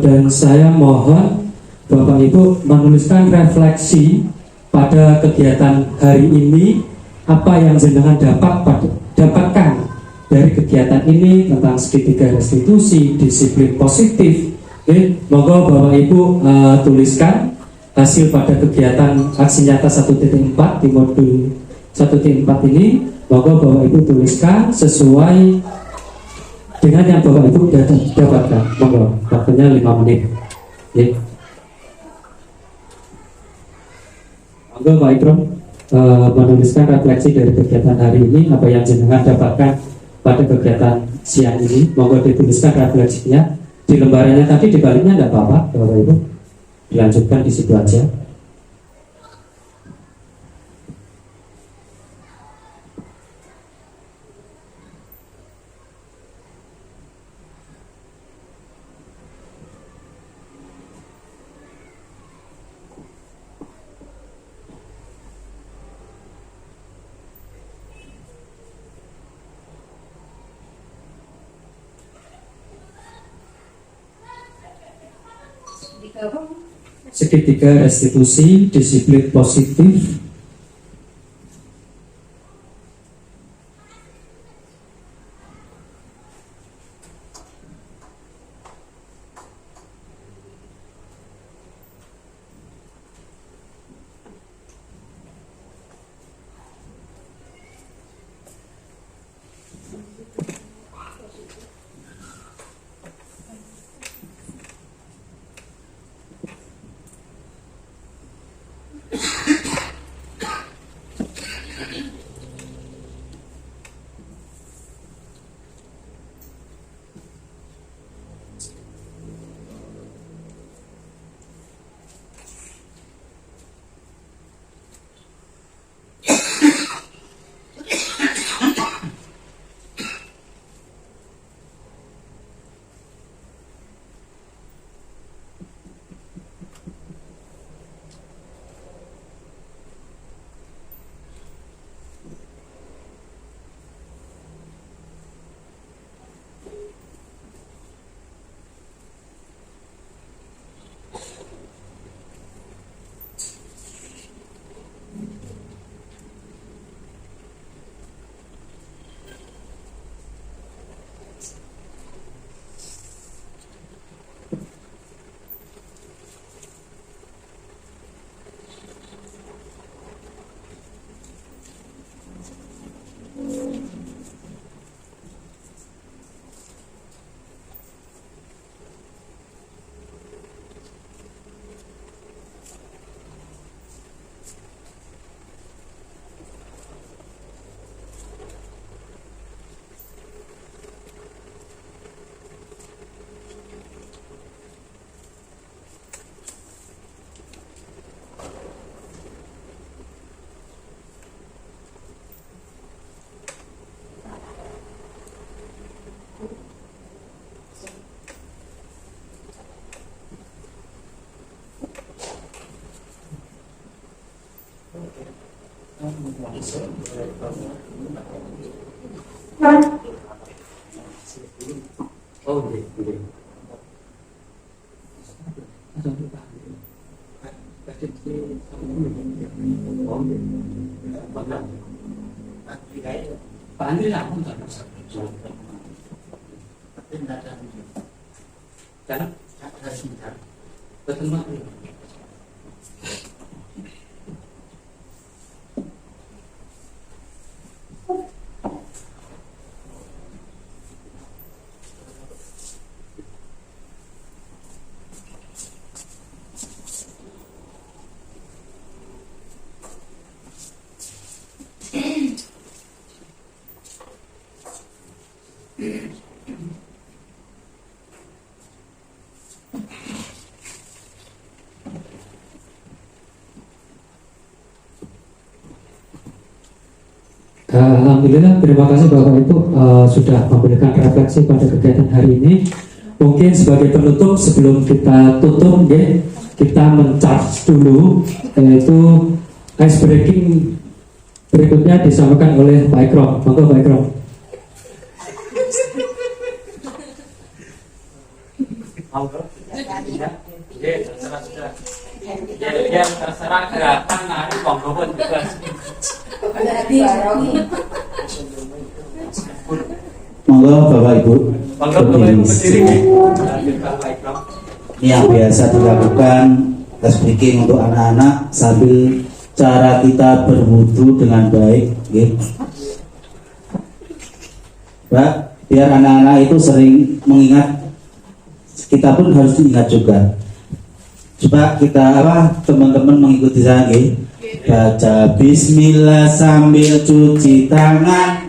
Dan saya mohon Bapak Ibu menuliskan refleksi pada kegiatan hari ini, apa yang jenengan dapatkan dari kegiatan ini tentang segitiga restitusi, disiplin positif. Moga Bapak Ibu tuliskan hasil pada kegiatan aksi nyata 1.4 di modul 1.4 ini. Moga Bapak Ibu tuliskan sesuai dengan yang Bapak Ibu dapatkan. Monggo, waktunya 5 menit. Ya. Monggo Pak Ikrom menuliskan refleksi dari kegiatan hari ini, apa yang jenengan dapatkan pada kegiatan siang ini. Monggo dituliskan refleksinya di lembarannya tadi, di baliknya tidak apa-apa Bapak Ibu. Dilanjutkan di situ aja. Segitiga restitusi, disiplin positif. Pak Andri langsung Alhamdulillah, terima kasih Bapak Ibu sudah memberikan refleksi pada kegiatan hari ini. Mungkin sebagai penutup sebelum kita tutup, kita men-charge dulu, yaitu ice breaking berikutnya disampaikan oleh Pak Ikrom. Monggo Pak Ikrom. Ya, terserah gerakan nari monggo pun juga. Monggo Bapak Ibu Berdiri. Ini yang biasa dilakukan tes breaking untuk anak-anak sambil cara kita berwudu dengan baik, Pak, biar anak-anak itu sering mengingat, kita pun harus diingat juga. Coba kita teman-teman mengikuti saya, baca Bismillah sambil cuci tangan.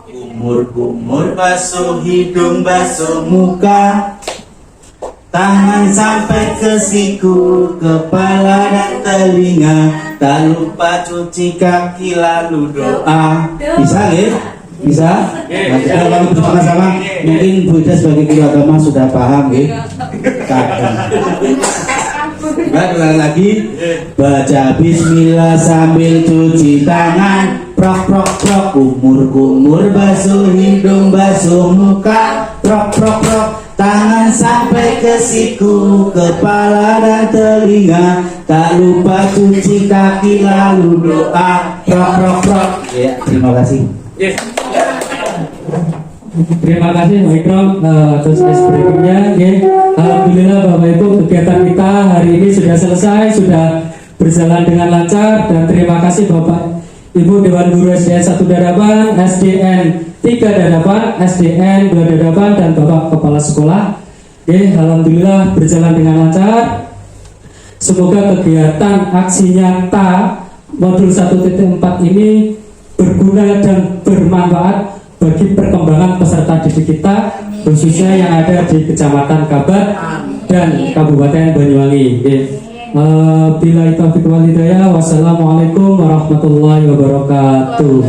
Kumur-kumur basuh hidung, basuh muka, tangan sampai ke siku, kepala dan telinga. Tak lupa cuci kaki lalu doa. Bisa Bisa? Nah, kita lalu bersama-sama. Mungkin Bu Ida sebagai guru agama sudah paham lagi baca Bismillah sambil cuci tangan. Prok prok prok, kumur-kumur basuh hidung, basuh muka. Prok prok prok, tangan sampai ke siku, kepala dan telinga. Tak lupa cuci kaki lalu doa. Prok prok prok. Ya, terima kasih. Terima kasih Pak Ikrom atas ice breakingnya. Alhamdulillah Bapak Ibu, kegiatan kita hari ini sudah selesai, sudah berjalan dengan lancar, dan terima kasih Bapak Ibu Dewan Guru SDN 1 Dadapan, SDN 3 Dadapan, SDN 2 Dadapan, dan Bapak Kepala Sekolah. Alhamdulillah berjalan dengan lancar. Semoga kegiatan aksi nyata modul 1.4 ini berguna dan bermanfaat bagi perkembangan peserta didik kita, khususnya yang ada di Kecamatan Kabat dan Kabupaten Banyuwangi. Bila taufiq wal hidayah, wassalamualaikum warahmatullahi wabarakatuh.